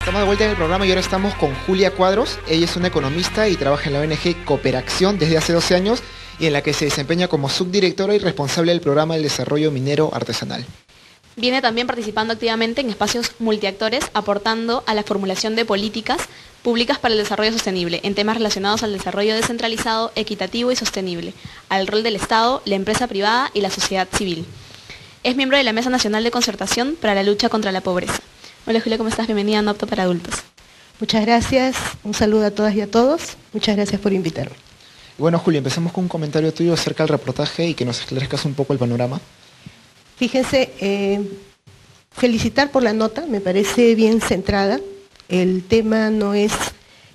Estamos de vuelta en el programa y ahora estamos con Julia Cuadros. Ella es una economista y trabaja en la ONG Cooperacción desde hace 12 años y en la que se desempeña como subdirectora y responsable del programa del desarrollo minero artesanal. Viene también participando activamente en espacios multiactores, aportando a la formulación de políticas públicas para el desarrollo sostenible, en temas relacionados al desarrollo descentralizado, equitativo y sostenible, al rol del Estado, la empresa privada y la sociedad civil. Es miembro de la Mesa Nacional de Concertación para la Lucha contra la Pobreza. Hola Julia, ¿cómo estás? Bienvenida a No Apto para Adultos. Muchas gracias, un saludo a todas y a todos. Muchas gracias por invitarme. Bueno, Julia, empezamos con un comentario tuyo acerca del reportaje y que nos esclarezcas un poco el panorama. Fíjense, felicitar por la nota, me parece bien centrada. El tema no es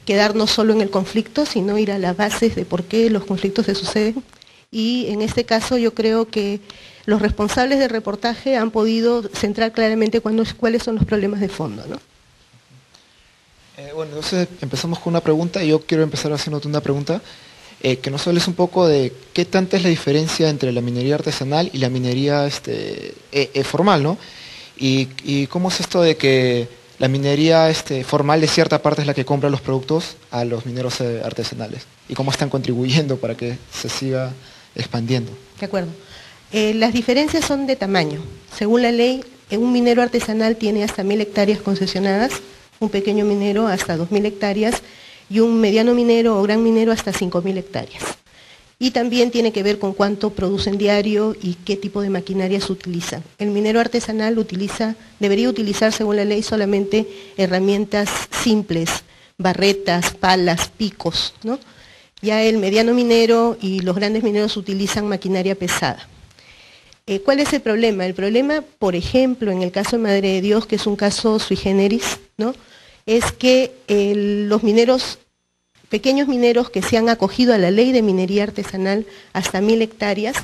quedarnos solo en el conflicto, sino ir a las bases de por qué los conflictos se suceden. Y en este caso yo creo que los responsables del reportaje han podido centrar claramente cuáles son los problemas de fondo, ¿no? Bueno, entonces empezamos con una pregunta y yo quiero empezar haciéndote una pregunta. Que nos hables un poco de qué tanta es la diferencia entre la minería artesanal y la minería formal, ¿no? Y cómo es esto de que la minería formal de cierta parte es la que compra los productos a los mineros artesanales y cómo están contribuyendo para que se siga expandiendo. De acuerdo. Las diferencias son de tamaño. Según la ley, un minero artesanal tiene hasta 1000 hectáreas concesionadas, un pequeño minero hasta 2000 hectáreas y un mediano minero o gran minero hasta 5000 hectáreas. Y también tiene que ver con cuánto producen diario y qué tipo de maquinaria se utiliza. El minero artesanal debería utilizar, según la ley, solamente herramientas simples, barretas, palas, picos, ¿no? Ya el mediano minero y los grandes mineros utilizan maquinaria pesada. ¿Cuál es el problema? El problema, por ejemplo, en el caso de Madre de Dios, que es un caso sui generis, ¿no?, es que los mineros, pequeños mineros que se han acogido a la ley de minería artesanal hasta 1000 hectáreas,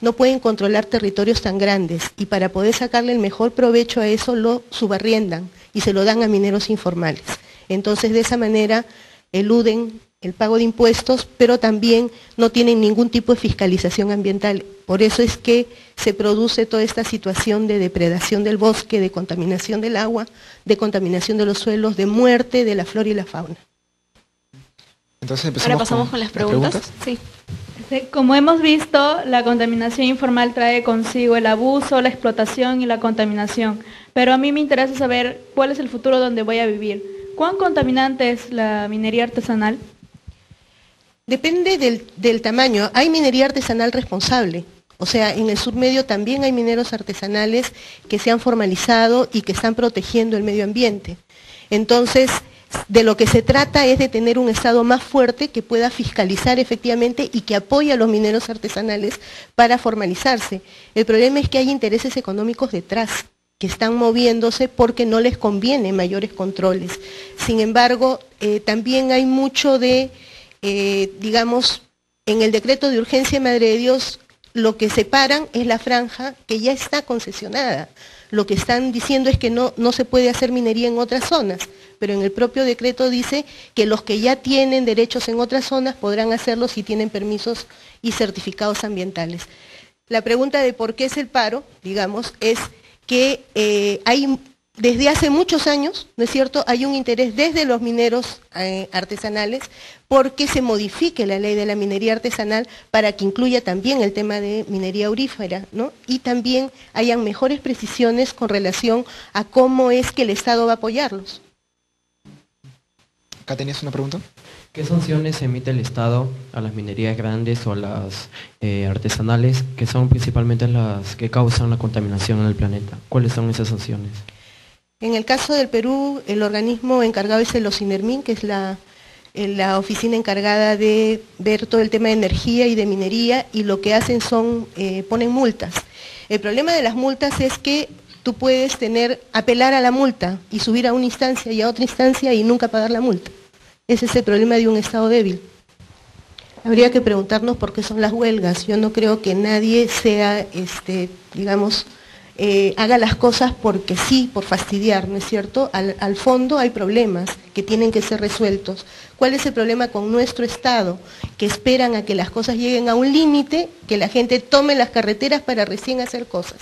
no pueden controlar territorios tan grandes y para poder sacarle el mejor provecho a eso lo subarriendan y se lo dan a mineros informales. Entonces de esa manera eluden el pago de impuestos, pero también no tienen ningún tipo de fiscalización ambiental. Por eso es que se produce toda esta situación de depredación del bosque, de contaminación del agua, de contaminación de los suelos, de muerte de la flora y la fauna. Entonces ahora pasamos con las preguntas. Sí. Como hemos visto, la contaminación informal trae consigo el abuso, la explotación y la contaminación. Pero a mí me interesa saber cuál es el futuro donde voy a vivir. ¿Cuán contaminante es la minería artesanal? Depende del tamaño. Hay minería artesanal responsable. O sea, en el sur medio también hay mineros artesanales que se han formalizado y que están protegiendo el medio ambiente. Entonces, de lo que se trata es de tener un Estado más fuerte que pueda fiscalizar efectivamente y que apoye a los mineros artesanales para formalizarse. El problema es que hay intereses económicos detrás que están moviéndose porque no les conviene mayores controles. Sin embargo, también hay mucho de, digamos, en el decreto de urgencia de Madre de Dios, lo que separan es la franja que ya está concesionada. Lo que están diciendo es que no se puede hacer minería en otras zonas, pero en el propio decreto dice que los que ya tienen derechos en otras zonas podrán hacerlo si tienen permisos y certificados ambientales. La pregunta de por qué es el paro, digamos, es que hay desde hace muchos años, ¿no es cierto?, hay un interés desde los mineros artesanales porque se modifique la ley de la minería artesanal para que incluya también el tema de minería aurífera, ¿no? Y también hayan mejores precisiones con relación a cómo es que el Estado va a apoyarlos. ¿Acá tenías una pregunta? ¿Qué sanciones emite el Estado a las minerías grandes o a las artesanales, que son principalmente las que causan la contaminación en el planeta? ¿Cuáles son esas sanciones? En el caso del Perú, el organismo encargado es el OCINERMIN, que es la oficina encargada de ver todo el tema de energía y de minería, y lo que hacen son, ponen multas. El problema de las multas es que tú puedes apelar a la multa y subir a una instancia y a otra instancia y nunca pagar la multa. Ese es el problema de un Estado débil. Habría que preguntarnos por qué son las huelgas. Yo no creo que nadie sea, digamos, haga las cosas porque sí, por fastidiar, ¿no es cierto? Al fondo hay problemas que tienen que ser resueltos. ¿Cuál es el problema con nuestro Estado? Que esperan a que las cosas lleguen a un límite, que la gente tome las carreteras para recién hacer cosas.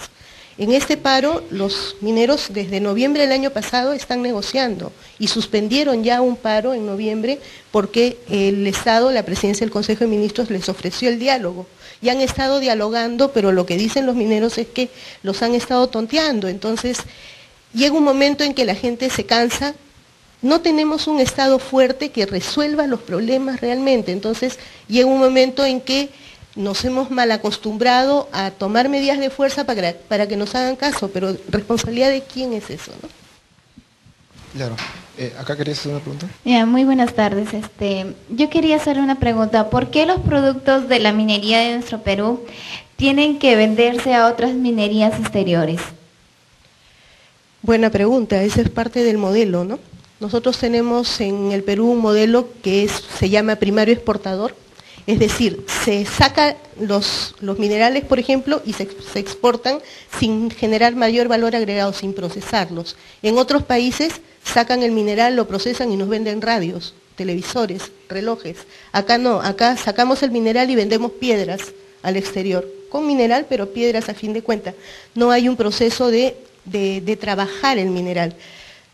En este paro, los mineros desde noviembre del año pasado están negociando y suspendieron ya un paro en noviembre porque el Estado, la Presidencia del Consejo de Ministros, les ofreció el diálogo. Y han estado dialogando, pero lo que dicen los mineros es que los han estado tonteando. Entonces, llega un momento en que la gente se cansa. No tenemos un Estado fuerte que resuelva los problemas realmente. Entonces, llega un momento en que nos hemos mal acostumbrado a tomar medidas de fuerza para que nos hagan caso, pero ¿responsabilidad de quién es eso, no? Claro. ¿Acá querías hacer una pregunta? Muy buenas tardes. Yo quería hacer una pregunta. ¿Por qué los productos de la minería de nuestro Perú tienen que venderse a otras minerías exteriores? Buena pregunta, esa es parte del modelo, ¿no? Nosotros tenemos en el Perú un modelo que se llama primario exportador. Es decir, se sacan los minerales, por ejemplo, y se exportan sin generar mayor valor agregado, sin procesarlos. En otros países sacan el mineral, lo procesan y nos venden radios, televisores, relojes. Acá no, acá sacamos el mineral y vendemos piedras al exterior. Con mineral, pero piedras a fin de cuentas. No hay un proceso de trabajar el mineral.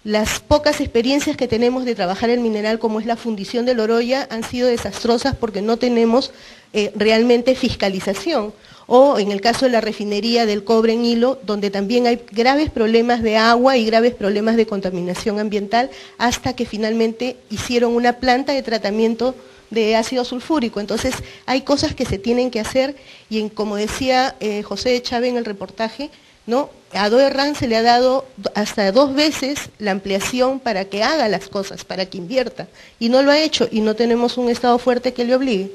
Las pocas experiencias que tenemos de trabajar el mineral, como es la fundición del Oroya, han sido desastrosas porque no tenemos realmente fiscalización. O en el caso de la refinería del cobre en Hilo, donde también hay graves problemas de agua y graves problemas de contaminación ambiental, hasta que finalmente hicieron una planta de tratamiento de ácido sulfúrico. Entonces, hay cosas que se tienen que hacer y como decía José Chávez en el reportaje, ¿no? A Doerran se le ha dado hasta 2 veces la ampliación para que haga las cosas, para que invierta, y no lo ha hecho, y no tenemos un Estado fuerte que le obligue.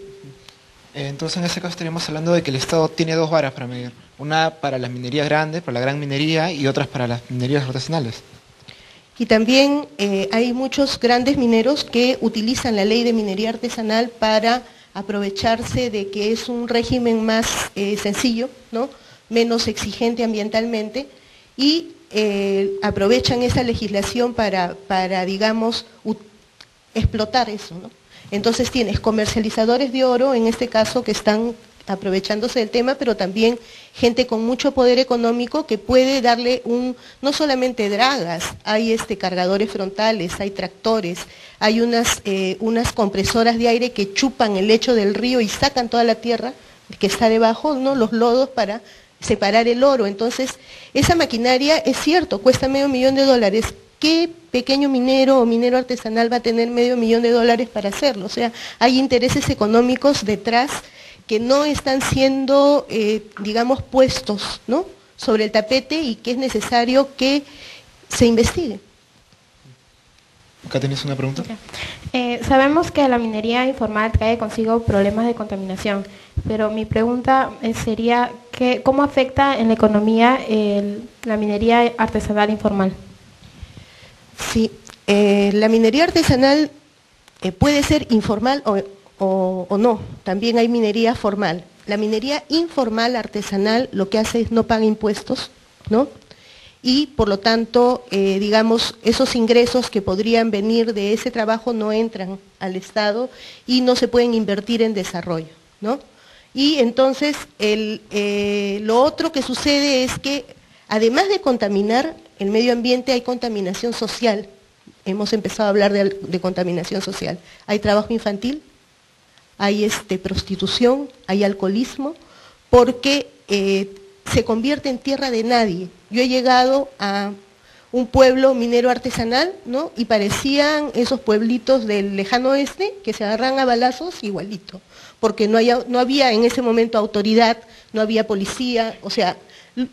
Entonces, en ese caso estaríamos hablando de que el Estado tiene 2 varas para medir, una para las minerías grandes, para la gran minería, y otras para las minerías artesanales. Y también hay muchos grandes mineros que utilizan la ley de minería artesanal para aprovecharse de que es un régimen más sencillo, ¿no? Menos exigente ambientalmente, y aprovechan esa legislación para digamos, explotar eso, ¿no? Entonces tienes comercializadores de oro, en este caso, que están aprovechándose del tema, pero también gente con mucho poder económico que puede darle no solamente dragas, hay cargadores frontales, hay tractores, hay unas compresoras de aire que chupan el lecho del río y sacan toda la tierra que está debajo, ¿no? Los lodos para separar el oro. Entonces, esa maquinaria, es cierto, cuesta $500,000. ¿Qué pequeño minero o minero artesanal va a tener $500,000 para hacerlo? O sea, hay intereses económicos detrás que no están siendo, digamos, puestos, ¿no?, sobre el tapete, y que es necesario que se investigue. ¿Acá tenés una pregunta? Sabemos que la minería informal trae consigo problemas de contaminación, pero mi pregunta sería, ¿cómo afecta en la economía la minería artesanal informal? Sí, la minería artesanal puede ser informal o no, también hay minería formal. La minería informal artesanal lo que hace es no paga impuestos, ¿no? Y por lo tanto, digamos, esos ingresos que podrían venir de ese trabajo no entran al Estado y no se pueden invertir en desarrollo, ¿no? Y entonces, lo otro que sucede es que, además de contaminar el medio ambiente, hay contaminación social. Hemos empezado a hablar de contaminación social. Hay trabajo infantil, hay prostitución, hay alcoholismo, porque se convierte en tierra de nadie. Yo he llegado a un pueblo minero artesanal, ¿no?, y parecían esos pueblitos del lejano oeste que se agarran a balazos igualito, porque no había en ese momento autoridad, no había policía, o sea,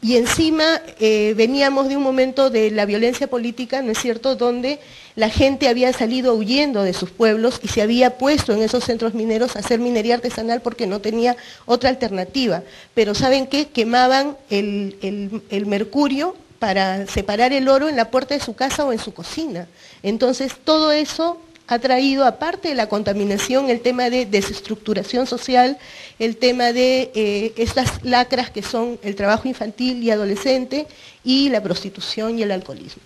y encima veníamos de un momento de la violencia política, ¿no es cierto?, donde la gente había salido huyendo de sus pueblos y se había puesto en esos centros mineros a hacer minería artesanal porque no tenía otra alternativa. Pero ¿saben qué? Quemaban el mercurio para separar el oro en la puerta de su casa o en su cocina. Entonces, todo eso ha traído, aparte de la contaminación, el tema de desestructuración social, el tema de estas lacras que son el trabajo infantil y adolescente y la prostitución y el alcoholismo.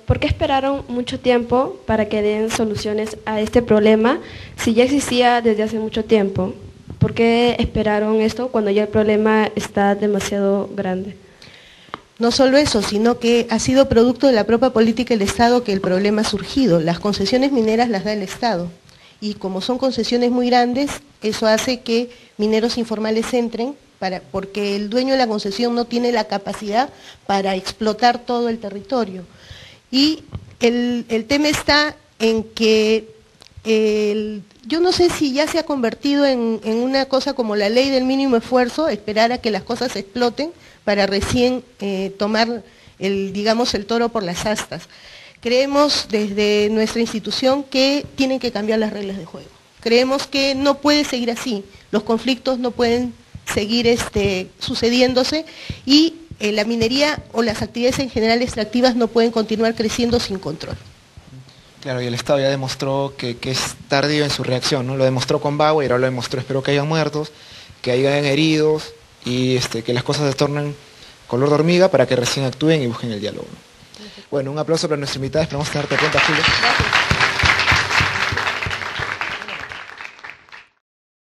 ¿Por qué esperaron mucho tiempo para que den soluciones a este problema si ya existía desde hace mucho tiempo? ¿Por qué esperaron esto cuando ya el problema está demasiado grande? No solo eso, sino que ha sido producto de la propia política del Estado que el problema ha surgido. Las concesiones mineras las da el Estado. Y como son concesiones muy grandes, eso hace que mineros informales entren, porque el dueño de la concesión no tiene la capacidad para explotar todo el territorio. Y el tema está en que yo no sé si ya se ha convertido en una cosa como la ley del mínimo esfuerzo, esperar a que las cosas exploten para recién tomar digamos, el toro por las astas. Creemos desde nuestra institución que tienen que cambiar las reglas de juego. Creemos que no puede seguir así, los conflictos no pueden seguir sucediéndose y la minería o las actividades en general extractivas no pueden continuar creciendo sin control. Claro, y el Estado ya demostró que es tardío en su reacción, ¿no? Lo demostró con Bauer, ahora lo demostró, espero que hayan muertos, que hayan heridos y que las cosas se tornen color de hormiga para que recién actúen y busquen el diálogo, ¿no? Bueno, un aplauso para nuestra invitada, esperamos tenerte cuenta, Julio. Gracias.